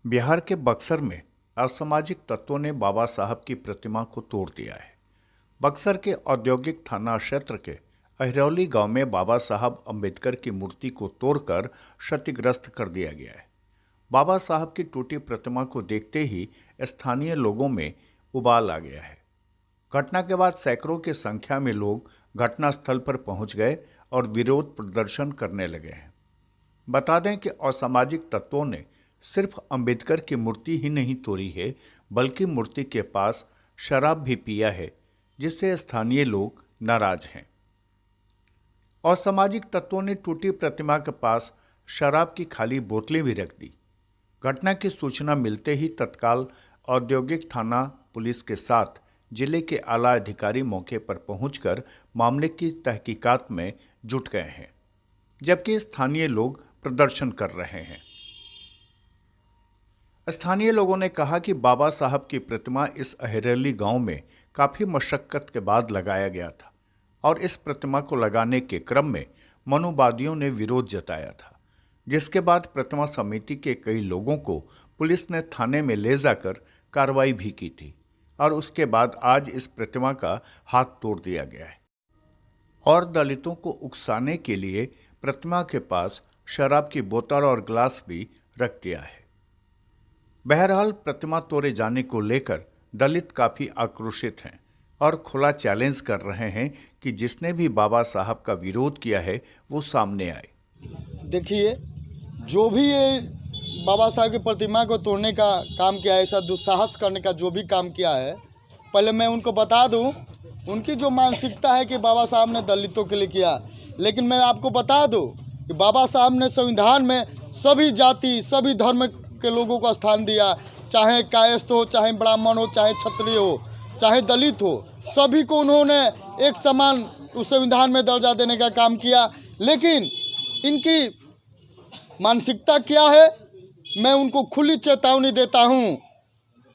बिहार के बक्सर में असामाजिक तत्वों ने बाबा साहब की प्रतिमा को तोड़ दिया है। बक्सर के औद्योगिक थाना क्षेत्र के अहिरौली गांव में बाबा साहब अंबेडकर की मूर्ति को तोड़कर क्षतिग्रस्त कर दिया गया है। बाबा साहब की टूटी प्रतिमा को देखते ही स्थानीय लोगों में उबाल आ गया है। घटना के बाद सैकड़ों की संख्या में लोग घटनास्थल पर पहुंच गए और विरोध प्रदर्शन करने लगे हैं। बता दें कि असामाजिक तत्वों ने सिर्फ अंबेडकर की मूर्ति ही नहीं तोड़ी है, बल्कि मूर्ति के पास शराब भी पिया है, जिससे स्थानीय लोग नाराज हैं। असामाजिक तत्वों ने टूटी प्रतिमा के पास शराब की खाली बोतलें भी रख दी। घटना की सूचना मिलते ही तत्काल औद्योगिक थाना पुलिस के साथ जिले के आला अधिकारी मौके पर पहुंचकर मामले की तहकीकात में जुट गए हैं, जबकि स्थानीय लोग प्रदर्शन कर रहे हैं। स्थानीय लोगों ने कहा कि बाबा साहब की प्रतिमा इस अहिरौली गांव में काफ़ी मशक्कत के बाद लगाया गया था और इस प्रतिमा को लगाने के क्रम में मनुवादियों ने विरोध जताया था, जिसके बाद प्रतिमा समिति के कई लोगों को पुलिस ने थाने में ले जाकर कार्रवाई भी की थी और उसके बाद आज इस प्रतिमा का हाथ तोड़ दिया गया है और दलितों को उकसाने के लिए प्रतिमा के पास शराब की बोतल और गिलास भी रख दिया है। बहरहाल प्रतिमा तोड़े जाने को लेकर दलित काफ़ी आक्रोशित हैं और खुला चैलेंज कर रहे हैं कि जिसने भी बाबा साहब का विरोध किया है वो सामने आए। देखिए, जो भी ये बाबा साहब की प्रतिमा को तोड़ने का काम किया है, ऐसा दुस्साहस करने का जो भी काम किया है, पहले मैं उनको बता दूं, उनकी जो मानसिकता है कि बाबा साहब ने दलितों के लिए किया, लेकिन मैं आपको बता दूं कि बाबा साहब ने संविधान में सभी जाति सभी धर्म के लोगों को स्थान दिया, चाहे कायस्थ हो, चाहे ब्राह्मण हो, चाहे क्षत्रिय हो, चाहे दलित हो, सभी को उन्होंने एक समान उस संविधान में दर्जा देने का काम किया। लेकिन इनकी मानसिकता क्या है, मैं उनको खुली चेतावनी देता हूं,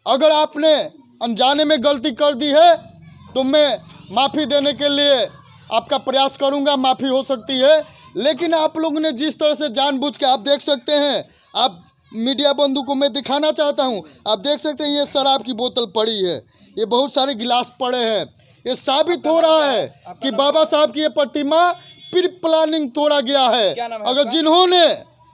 अगर आपने अनजाने में गलती कर दी है तो मैं माफ़ी देने के लिए आपका प्रयास करूंगा, माफ़ी हो सकती है। लेकिन आप लोगों ने जिस तरह से जानबूझ के, आप देख सकते हैं, आप मीडिया बंधु को मैं दिखाना चाहता हूं, आप देख सकते हैं ये शराब की बोतल पड़ी है, ये बहुत सारे गिलास पड़े हैं। ये साबित हो रहा है कि बाबा साहब की ये प्रतिमा प्री प्लानिंग तोड़ा गया है। अगर जिन्होंने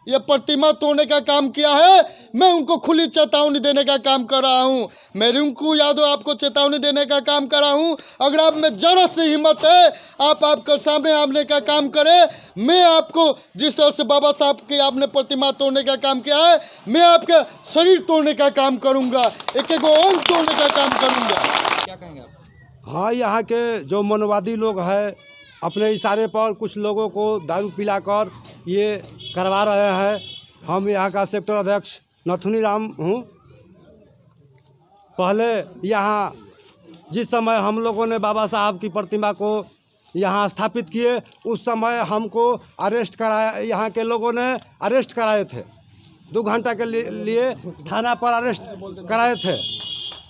ये प्रतिमा तोड़ने का काम किया है, मैं उनको खुली चेतावनी देने का काम कर रहा हूं। मैं रिंकू यादव आपको चेतावनी देने का काम कर रहा हूं। अगर आप में जरा सी हिम्मत है, आप सामने आने का काम करें। मैं आपको जिस तरह से बाबा साहब की आपने प्रतिमा तोड़ने का काम किया है, मैं आपके शरीर तोड़ने का काम करूंगा, एक एक अंग तोड़ने का काम करूंगा। क्या कहेंगे आप? हाँ, यहाँ के जो मनवादी लोग हैं, अपने इशारे पर कुछ लोगों को दारू पिलाकर ये करवा रहे हैं। हम यहाँ का सेक्टर अध्यक्ष नथुनी राम हूँ। पहले यहाँ जिस समय हम लोगों ने बाबा साहब की प्रतिमा को यहाँ स्थापित किए, उस समय हमको अरेस्ट कराया, यहाँ के लोगों ने अरेस्ट कराए थे। 2 घंटा के लिए थाना पर अरेस्ट कराए थे।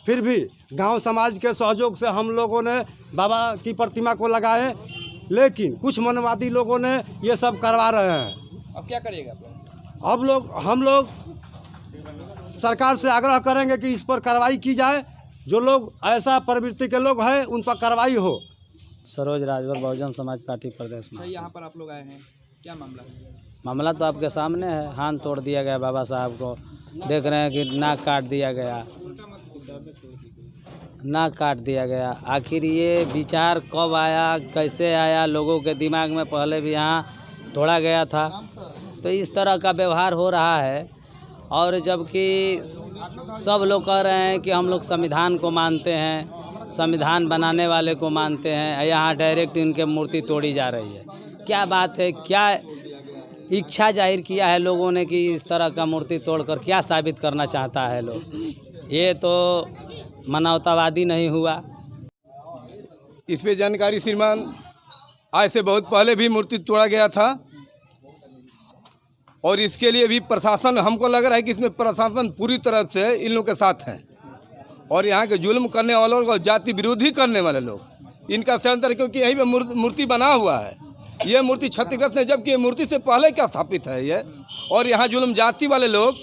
फिर भी गांव समाज के सहयोग से हम लोगों ने बाबा की प्रतिमा को लगाए, लेकिन कुछ मनवादी लोगों ने ये सब करवा रहे हैं। अब क्या करिएगा? अब हम लोग सरकार से आग्रह करेंगे कि इस पर कार्रवाई की जाए। जो लोग ऐसा प्रवृत्ति के लोग हैं, उन पर कार्रवाई हो। सरोज राजभर बहुजन समाज पार्टी प्रदेश में। यहाँ पर आप लोग आए हैं, क्या मामला है? मामला तो आपके सामने है, हाथ तोड़ दिया गया बाबा साहब को। देख रहे हैं कि नाक काट दिया गया, नाक काट दिया गया। आखिर ये विचार कब आया, कैसे आया, लोगों के दिमाग में पहले भी यहाँ तोड़ा गया था, तो इस तरह का व्यवहार हो रहा है। और जबकि सब लोग कह रहे हैं कि हम लोग संविधान को मानते हैं, संविधान बनाने वाले को मानते हैं, यहाँ डायरेक्ट इनके मूर्ति तोड़ी जा रही है। क्या बात है, क्या इच्छा जाहिर किया है लोगों ने कि इस तरह का मूर्ति तोड़कर क्या साबित करना चाहता है लोग? ये तो मानवतावादी नहीं हुआ। इस पे जानकारी श्रीमान, आज से बहुत पहले भी मूर्ति तोड़ा गया था और इसके लिए भी प्रशासन, हमको लग रहा है कि इसमें प्रशासन पूरी तरह से इन लोगों के साथ है और यहाँ के जुल्म करने वालों को, जाति विरोधी करने वाले लोग, इनका षड्यंत्र, क्योंकि यहीं पे मूर्ति बना हुआ है। ये मूर्ति क्षतिग्रस्त है, जबकि ये मूर्ति से पहले क्या स्थापित है ये। और यहाँ जुल्म जाति वाले लोग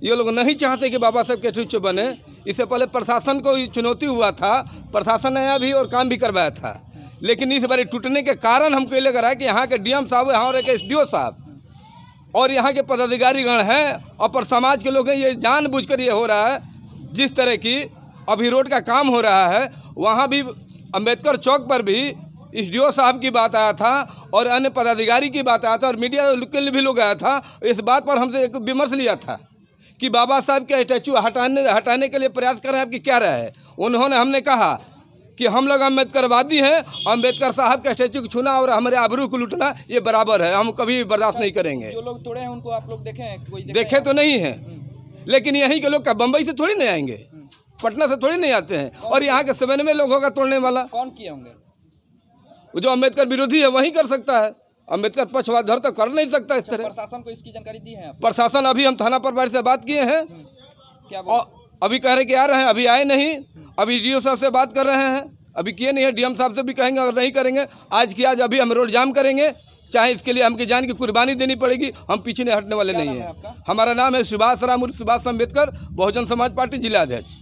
ये लोग नहीं चाहते कि बाबा साहब के स्टैचू बने। इससे पहले प्रशासन को चुनौती हुआ था, प्रशासन ने आया भी और काम भी करवाया था, लेकिन इस बार टूटने के कारण हमको ये लग रहा है कि यहाँ के डीएम साहब, यहाँ और एक एसडीओ साहब और यहाँ के पदाधिकारीगण हैं और पर समाज के लोग हैं, ये जानबूझकर ये हो रहा है। जिस तरह की अभी रोड का काम हो रहा है, वहाँ भी अंबेडकर चौक पर भी एसडीओ साहब की बात आया था और अन्य पदाधिकारी की बात आया था और मीडिया के लिए भी लोग आया था। इस बात पर हमसे एक विमर्श लिया था कि बाबा साहब के स्टैचू हटाने के लिए प्रयास कर रहे हैं, आपकी क्या राय है? उन्होंने हमने कहा कि हम लोग अम्बेडकरवादी हैं, अम्बेडकर साहब के स्टैचू को छूना और हमारे आबरू को लूटना ये बराबर है, हम कभी बर्दाश्त नहीं करेंगे। जो लोग तोड़े हैं उनको आप लोग देखे हैं? कोई देखे तो नहीं है, लेकिन यहीं के लोग क्या बम्बई से थोड़ी नहीं आएंगे, पटना से थोड़ी नहीं आते हैं। और यहाँ के 97 लोग होगा तोड़ने वाला कौन किए होंगे? जो अम्बेडकर विरोधी है वही कर सकता है, अम्बेडकर पक्षवाद तो कर नहीं सकता इस तरह। प्रशासन को इसकी जानकारी दी है आप? प्रशासन अभी हम थाना प्रभारी से बात किए हैं, क्या और अभी कह रहे कि आ रहे हैं, अभी आए नहीं। अभी डीओ साहब से बात कर रहे हैं, अभी किए नहीं है। डीएम साहब से भी कहेंगे, अगर नहीं करेंगे आज की आज अभी हम रोड जाम करेंगे, चाहे इसके लिए हमकी जान की कुर्बानी देनी पड़ेगी, हम पीछे नहीं हटने वाले नहीं हैं। हमारा नाम है सुभाष राम उर्फ सुभाष अम्बेडकर, बहुजन समाज पार्टी जिला अध्यक्ष।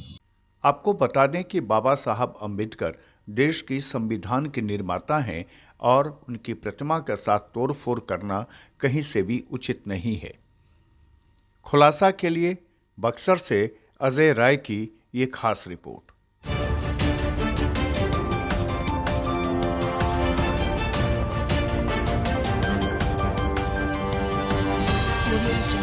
आपको बता दें कि बाबा साहब अम्बेडकर देश की संविधान के निर्माता हैं और उनकी प्रतिमा के साथ तोड़फोड़ करना कहीं से भी उचित नहीं है। खुलासा के लिए बक्सर से अजय राय की ये खास रिपोर्ट। Audio Jungle.